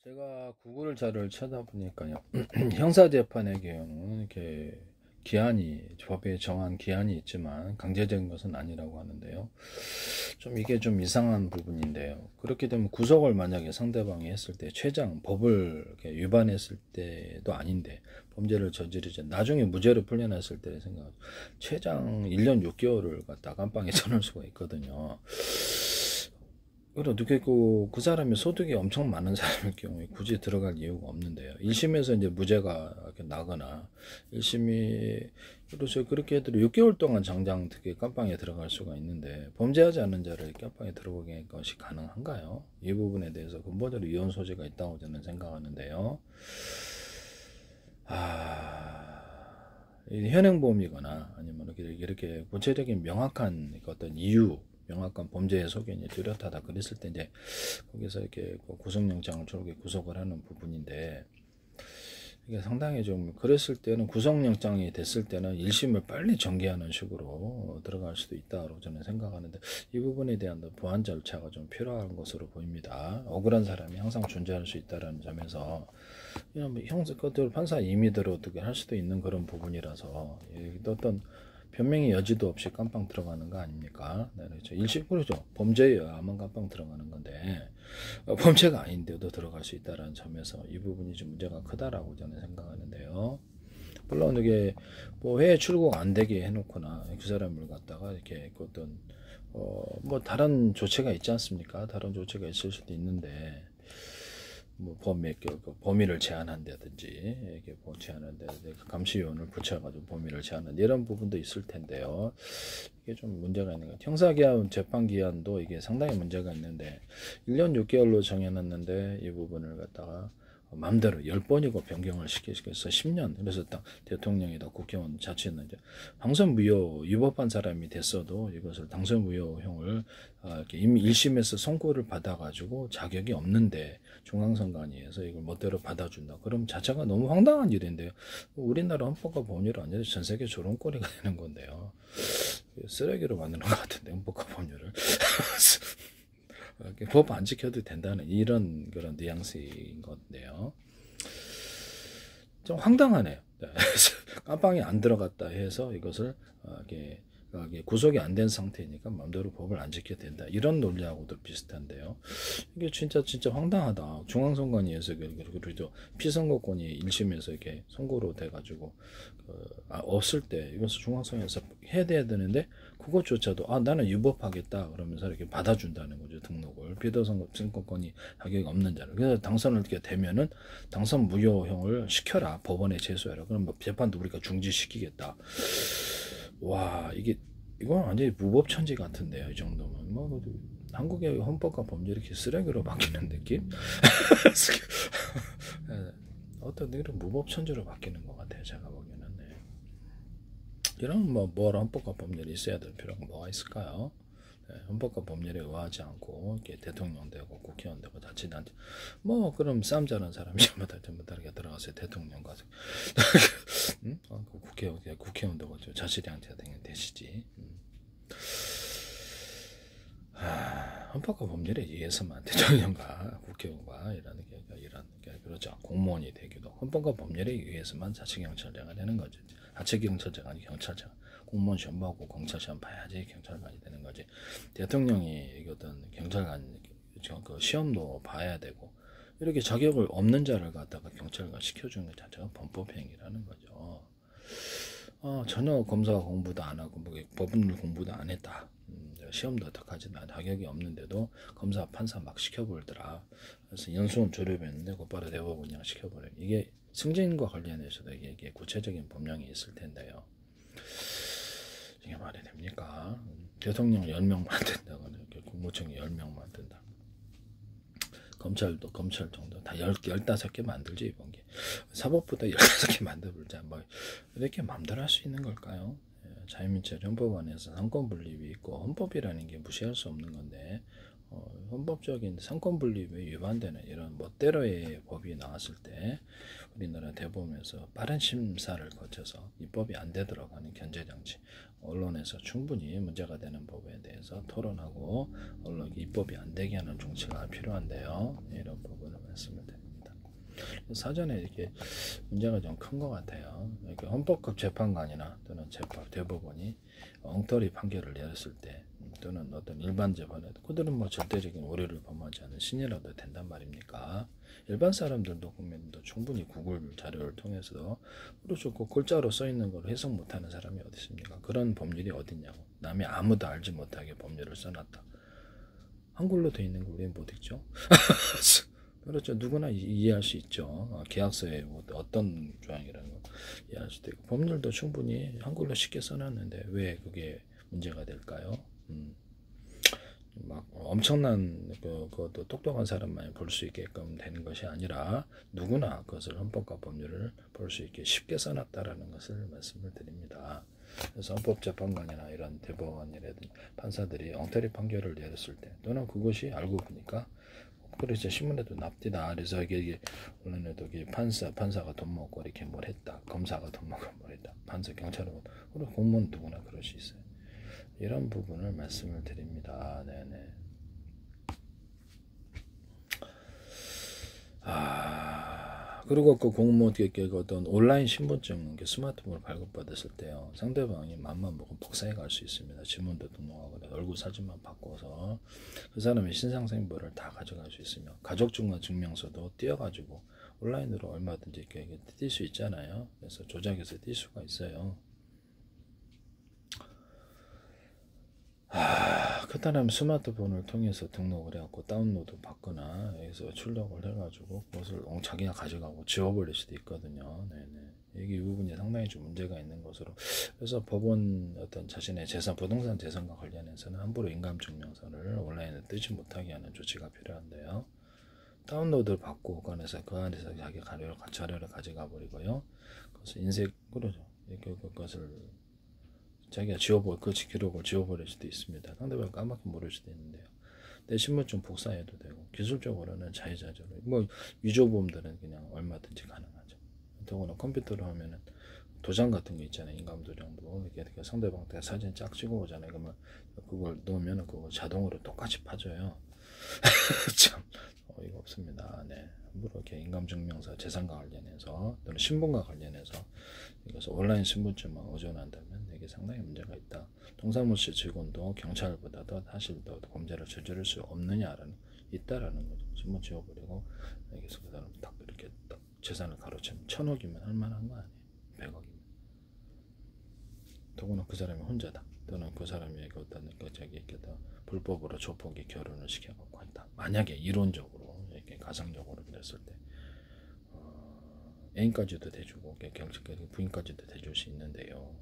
제가 구글 자료를 찾아보니까요. 형사재판의 경우는 이렇게 법에 정한 기한이 있지만 강제적인 것은 아니라고 하는데요. 이게 좀 이상한 부분인데요. 그렇게 되면 구속을 만약에 상대방이 했을 때 법을 위반했을 때도 아닌데 범죄를 저지르지 나중에 무죄로 풀려났을 때 생각하죠. 최장 1년 6개월을 갖다 감방에 쳐놓을 수가 있거든요. 그리고 그 사람이 소득이 엄청 많은 사람일 경우에 굳이 들어갈 이유가 없는데요. 1심에서 이제 무죄가 나거나 1심이 그래서 그렇게 해도 6개월 동안 장장 특히 깜빵에 들어갈 수가 있는데 범죄하지 않은 자를 깜빵에 들어가는 것이 가능한가요? 이 부분에 대해서 근본적으로 이혼 소지가 있다고 저는 생각하는데요. 현행범이거나 아니면 이렇게 구체적인 명확한 어떤 이유 명확한 범죄의 소견이 뚜렷하다 그랬을 때 이제 거기서 이렇게 구속영장을 저렇게 구속을 하는 부분인데 이게 상당히 좀 그랬을 때는 구속영장이 됐을 때는 1심을 빨리 전개하는 식으로 들어갈 수도 있다고 저는 생각하는데 이 부분에 대한 보완 절차가 좀 필요한 것으로 보입니다. 억울한 사람이 항상 존재할 수 있다는 점에서 그냥 형사들 판사 임의대로 어떻게 할 수도 있는 그런 부분이라서 어떤 변명의 여지도 없이 깜빵 들어가는 거 아닙니까? 네, 그렇죠. 그렇죠. 범죄여야만 깜빵 들어가는 건데 범죄가 아닌데도 들어갈 수 있다는 점에서 이 부분이 좀 문제가 크다라고 저는 생각하는데요. 물론 이게 해외 출국 안 되게 해놓거나 그 사람을 갖다가 이렇게 어떤 다른 조치가 있지 않습니까? 다른 조치가 있을 수도 있는데 범위를 제한한다든지 이게 제한한다든지 감시요원을 붙여가지고 범위를 제한한다 이런 부분도 있을 텐데요. 이게 좀 문제가 있는 것 같아요. 형사기한 재판기한도 이게 상당히 문제가 있는데 1년 6개월로 정해놨는데 이 부분을 갖다가 마음대로 10번이고 변경을 시켜서 10년 그래서 딱 대통령이다 국회의원 자치는 이제 당선무효 위법한 사람이 됐어도 이것을 당선무효형을 이미 1심에서 선고를 받아가지고 자격이 없는데 중앙선관위에서 이걸 멋대로 받아준다. 그럼 자체가 너무 황당한 일인데요. 우리나라 헌법과 법률은 아니라 전 세계 조롱거리가 되는 건데요. 쓰레기로 만드는 것 같은데 헌법과 법률을. 법 안 지켜도 된다는 이런 그런 뉘앙스인 건데요. 좀 황당하네요. 깜빵에 안 들어갔다 해서 이것을 구속이 안 된 상태니까 마음대로 법을 안 지켜야 된다. 이런 논리하고도 비슷한데요. 이게 진짜 황당하다. 중앙선관위에서 그리고 피선거권이 1심에서 이렇게 선고로 돼가지고 없을 때 이것을 중앙선관위에서 해야 되는데 그것조차도 나는 유법하겠다 그러면서 이렇게 받아준다는 거죠. 등록을 피선거권이 자격이 없는 자를. 그래서 당선을 이렇게 되면은 당선 무효형을 시켜라 법원에 제소해라. 그럼 재판도 우리가 중지시키겠다. 와 이건 완전히 무법천지 같은데요. 이 정도면 한국의 헌법과 법률이 이렇게 쓰레기로 바뀌는 느낌? 어떤 이런 무법천지로 바뀌는 것 같아요. 제가 보기에는. 네. 이런 헌법과 법률이 있어야 될 필요가 뭐가 있을까요? 네, 헌법과 법률에 의하지 않고 이렇게 대통령 되고 국회의원 되고 자치단체 그럼 싸움 잘하는 사람이 전부 다르게 들어가서 대통령 가서 국회의원 되고 자치단체 되시지. 헌법과 법률에 의해서만 대통령과 국회의원과 이런 그렇죠. 공무원이 되기도 헌법과 법률에 의해서만 자치경찰제가 되는 거죠. 자치경찰제가 아니 경찰제가 공무원 시험 보고 검찰 시험 봐야지 경찰관이 되는 거지. 대통령이 어떤 경찰관 그 시험도 봐야 되고 이렇게 자격을 없는 자를 갖다가 경찰관 시켜주는 것 자체가 범법행위라는 거죠. 전혀 검사 공부도 안 하고 법률 공부도 안 했다. 시험도 어떡하지 나 자격이 없는데도 검사 판사 막 시켜버리더라. 그래서 연수원 졸업했는데 곧바로 대법원장 시켜버려. 이게 승진과 관련해서도 이게 구체적인 법령이 있을 텐데요. 이게 말이 됩니까? 대통령 10명 만든다거나 국무총리 10명 만든다. 검찰도 검찰 정도 다 15개 만들지 이번 게. 사법부도 15개 만들자. 이렇게 마음대로 할 수 있는 걸까요? 자유민주주의 헌법 안에서 상권분립이 있고 헌법이라는 게 무시할 수 없는 건데 헌법적인 상권분립에 위반되는 이런 멋대로의 법이 나왔을 때 우리나라 대법원에서 빠른 심사를 거쳐서 입법이 안 되도록 하는 견제장치 언론에서 충분히 문제가 되는 법에 대해서 토론하고 언론 입법이 안 되게 하는 정치가 필요한데요. 이런 부분을 말씀을 드립니다. 사전에 이렇게 문제가 좀 큰 것 같아요. 이렇게 헌법급 재판관이나 또는 대법원이 엉터리 판결을 내렸을 때 또는 어떤 일반 재판에도 그들은 뭐 절대적인 오류를 범하지 않은 신이라도 된단 말입니까? 일반 사람들도 국민도 충분히 구글 자료를 통해서 그렇죠. 그 글자로 써 있는 걸 해석 못하는 사람이 어디 있습니까? 그런 법률이 어딨냐고. 남이 아무도 알지 못하게 법률을 써놨다. 한글로 돼 있는 걸 우리는 못 읽죠? 그렇죠. 누구나 이해할 수 있죠. 계약서에 뭐 어떤 조항이라는 거 이해할 수도 있고 법률도 충분히 한글로 쉽게 써놨는데 왜 그게 문제가 될까요? 막 엄청난 그것도 똑똑한 사람만이 볼 수 있게끔 되는 것이 아니라 누구나 그것을 헌법과 법률을 볼 수 있게 쉽게 써놨다라는 것을 말씀을 드립니다. 그래서 헌법재판관이나 이런 대법원이라든지 판사들이 엉터리 판결을 내렸을 때 또는 그것이 알고 보니까 그래서 신문에도 납디다. 그래서 이게 원래도 판사가 돈 먹고 이렇게 뭘 했다. 검사가 돈 먹고 뭘 했다. 판사 경찰은 그리고 공무원 누구나 그럴 수 있어요. 이런 부분을 말씀을 드립니다. 네네. 그리고 그 공무원께 어떤 온라인 신분증 스마트폰을 발급받았을 때요. 상대방이 맘만 먹으면 복사해 갈 수 있습니다. 지문도 등록하고 얼굴 사진만 바꿔서 그 사람의 신상생보를 다 가져갈 수 있으며 가족증과 증명서도 띄어가지고 온라인으로 얼마든지 이렇게 띄 수 있잖아요. 그래서 조작해서 띄 수가 있어요. 그다음 스마트폰을 통해서 등록을 해갖고 다운로드 받거나 여기서 출력을 해가지고 그것을 자기가 가져가고 지워버릴 수도 있거든요. 네네. 이 부분이 상당히 좀 문제가 있는 것으로. 그래서 법원 어떤 자신의 부동산 재산과 관련해서는 함부로 인감증명서를 온라인에 뜨지 못하게 하는 조치가 필요한데요. 다운로드를 받고 그 안에서 자기 자료를 가져가 버리고요. 그래서 그러죠. 그것을 자기가 그 기록을 지워버릴 수도 있습니다. 상대방 까맣게 모를 수도 있는데요. 내 신분증 복사해도 되고 기술적으로는 자유자재로 뭐 위조범들은 그냥 얼마든지 가능하죠. 더구나 컴퓨터로 하면은 도장 같은 거 있잖아요. 인감 도장도 이렇게 상대방 때 사진 쫙 찍어 오잖아요. 그러면 그걸 넣으면 그거 자동으로 똑같이 파줘요. 참 어이가 없습니다. 네. 함부로 이렇게 인감증명서 재산과 관련해서 또는 신분과 관련해서 이것을 온라인 신분증만 의존한다면 이게 상당히 문제가 있다. 동사무실 직원도 경찰보다도 사실 더 범죄를 저지를 수 없느냐라는 있다라는 거죠. 신분 지워버리고 여기서 그 사람 딱 이렇게 딱 재산을 가로채면 1,000억이면 할만한 거 아니에요. 100억이면. 더구나 그 사람이 혼자다. 또는 그 사람이 어떤 불법으로 조폭이 결혼을 시켜갖고 한다. 만약에 이론적으로 이렇게 가상적으로 그랬을 때 애인까지도 대주고 부인까지도 대줄 수 있는데요.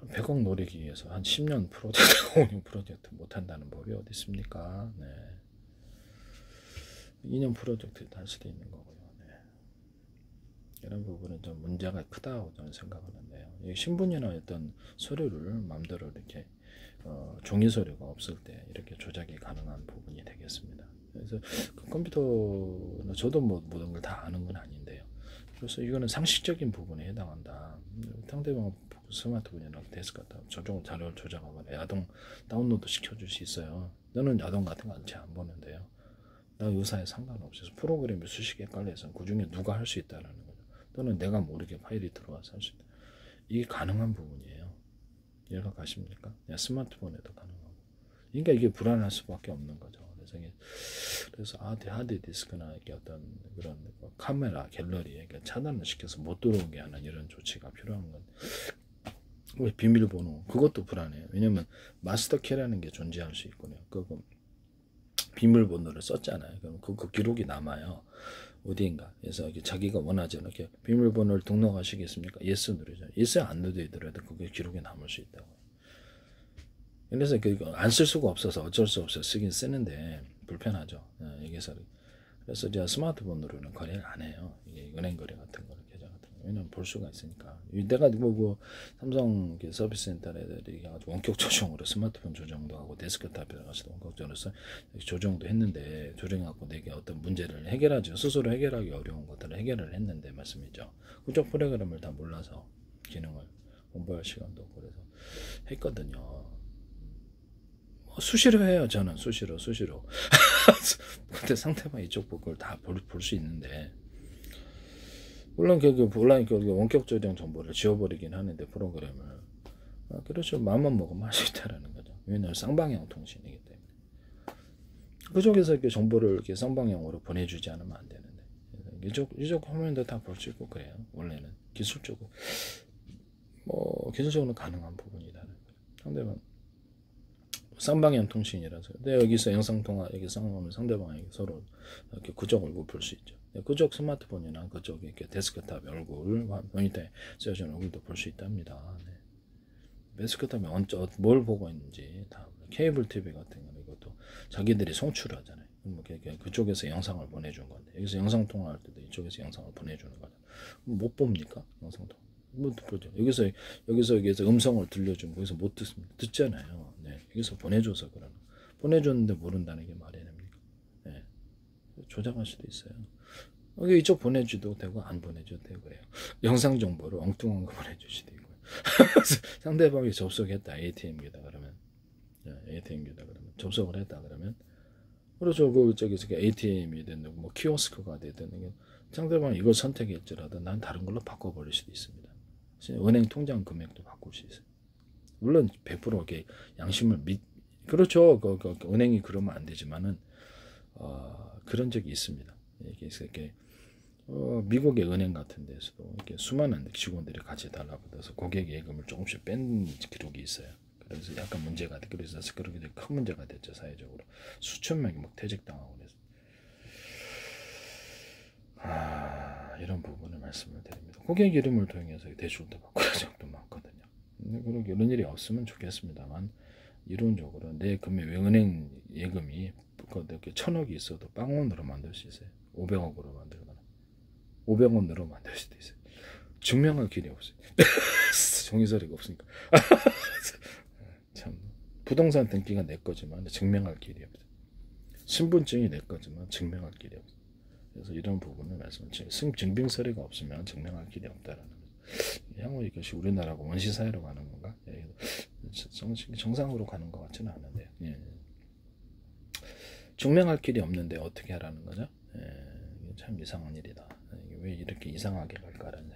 100억 노리기 위해서 한 10년 프로젝트 못한다는 법이 어디 있습니까? 네. 2년 프로젝트도 할 수도 있는 거고요. 네. 이런 부분은 좀 문제가 크다고 저는 생각을 하는데요. 신분이나 어떤 서류를 마음대로 이렇게 종이 서류가 없을 때 이렇게 조작이 가능한 부분이 되겠습니다. 그래서 그 컴퓨터는 저도 뭐 모든 걸 다 아는 건 아닌데요. 그래서 이거는 상식적인 부분에 해당한다. 상대방 스마트폰이나 데스크탑 자료를 조작하거나 야동 다운로드 시켜줄 수 있어요. 너는 야동 같은 거 안 보는데요. 나 의사에 상관없어서 프로그램이 수십 개 깔려서 그 중에 누가 할 수 있다라는 거죠. 또는 내가 모르게 파일이 들어와서 할 수 있다. 이게 가능한 부분이에요. 이해가 가십니까? 스마트폰에도 가능하고. 그러니까 이게 불안할 수밖에 없는 거죠. 그래서 하드 디스크나 이렇게 어떤 그런 카메라 갤러리에 차단을 시켜서 못 들어오게 하는 이런 조치가 필요한 건. 왜 비밀번호 그것도 불안해요. 왜냐면 마스터키라는 게 존재할 수 있군요. 그 비밀번호를 썼잖아요. 그럼 그 기록이 남아요. 어디인가. 그래서 자기가 원하지 않게 비밀번호를 등록하시겠습니까? 예스 누르죠. 예스 안 누르더라도 그게 기록에 남을 수 있다고. 그래서 안 쓸 수가 없어서 어쩔 수 없어 쓰긴 쓰는데 불편하죠. 그래서 제가 스마트폰으로는 거래를 안 해요. 이게 은행 거래 같은 거를 계좌 같은 거. 왜냐면 볼 수가 있으니까. 내가 뭐 삼성 서비스 센터에 원격 조정으로 스마트폰 조정도 하고 데스크탑에 가서 원격 조정으로 조정도 했는데 조정하고 내게 어떤 문제를 해결하죠. 스스로 해결하기 어려운 것들을 해결을 했는데 말씀이죠. 그쪽 프로그램을 다 몰라서 기능을 공부할 시간도 없고 그래서 했거든요. 수시로 해요. 저는 수시로. 근데 상대방 이쪽 그걸 다 볼 수 있는데, 물론 온라인 원격 조정 정보를 지워버리긴 하는데 프로그램을. 그렇죠. 마음만 먹으면 할 수 있다라는 거죠. 왜냐하면 쌍방향 통신이기 때문에. 그쪽에서 이렇게 정보를 이렇게 쌍방향으로 보내주지 않으면 안 되는데, 이쪽 화면도 다 볼 수 있고 그래요. 원래는 기술적으로 가능한 부분이라는 거죠. 상대방 쌍방향 통신이라서. 근데 여기서 영상 통화, 여기 상황하면 상대방에게 서로 이렇게 그쪽 얼굴 볼 수 있죠. 그쪽 스마트폰이나 그쪽 이렇게 데스크탑 얼굴, 모니터에 쓰여진 얼굴도 볼 수 있답니다. 네. 데스크탑에 뭘 보고 있는지 다. 케이블 TV 같은 거는 이것도 자기들이 송출하잖아요. 그쪽에서 영상을 보내준 건데, 여기서 영상 통화할 때도 이쪽에서 영상을 보내주는 거죠. 못 봅니까? 영상 통화. 못 보죠. 여기서 음성을 들려주면 거기서 못 듣습니다. 듣잖아요. 네. 여기서 보내줘서 그러는. 보내줬는데 모른다는 게 말이 됩니까? 네. 조작할 수도 있어요. 여기 이쪽 보내줘도 되고 안 보내줘도 되고 그래요. 영상 정보를 엉뚱한 거 보내줄 수도 있고. 상대방이 접속했다 ATM기다 그러면, ATM기다 그러면 접속을 했다 그러면, 그렇죠. 저기서 ATM이 됐든 뭐 키오스크가 됐든 상대방이 이걸 선택했지라도 난 다른 걸로 바꿔버릴 수도 있습니다. 은행 통장 금액도 바꿀 수 있어요. 물론 100% 이렇게 양심을 그렇죠. 은행이 그러면 안 되지만은 그런 적이 있습니다. 이렇게 미국의 은행 같은 데서도 이렇게 수많은 직원들이 같이 달라붙어서 고객 예금을 조금씩 뺀 기록이 있어요. 그래서 약간 문제가 돼. 그래서 그렇게 큰 문제가 됐죠. 사회적으로 수천 명이 막 퇴직당하고 그래서. 이런 부분을 말씀을 드립니다. 고객 이름을 통해서 대출도 받고 그런 적도 많거든요. 그런 이런 일이 없으면 좋겠습니다만, 이론적으로 내 은행 예금이 이렇게 1,000억이 있어도 빵원으로 만들 수 있어요. 500억으로 만들거나 500원으로 만들 수도 있어요. 증명할 길이 없어요. 종이서리가 없으니까. 참, 부동산 등기가 내 거지만 증명할 길이 없어요. 신분증이 내 거지만 증명할 길이 없어요. 그래서 이런 부분을 말씀드리죠. 증빙서류가 없으면 증명할 길이 없다라는 거죠. 향후 이것이 우리나라가 원시사회로 가는 건가? 정상으로 가는 것 같지는 않은데요. 예. 증명할 길이 없는데 어떻게 하라는 거죠? 참 이상한 일이다. 왜 이렇게 이상하게 갈까라는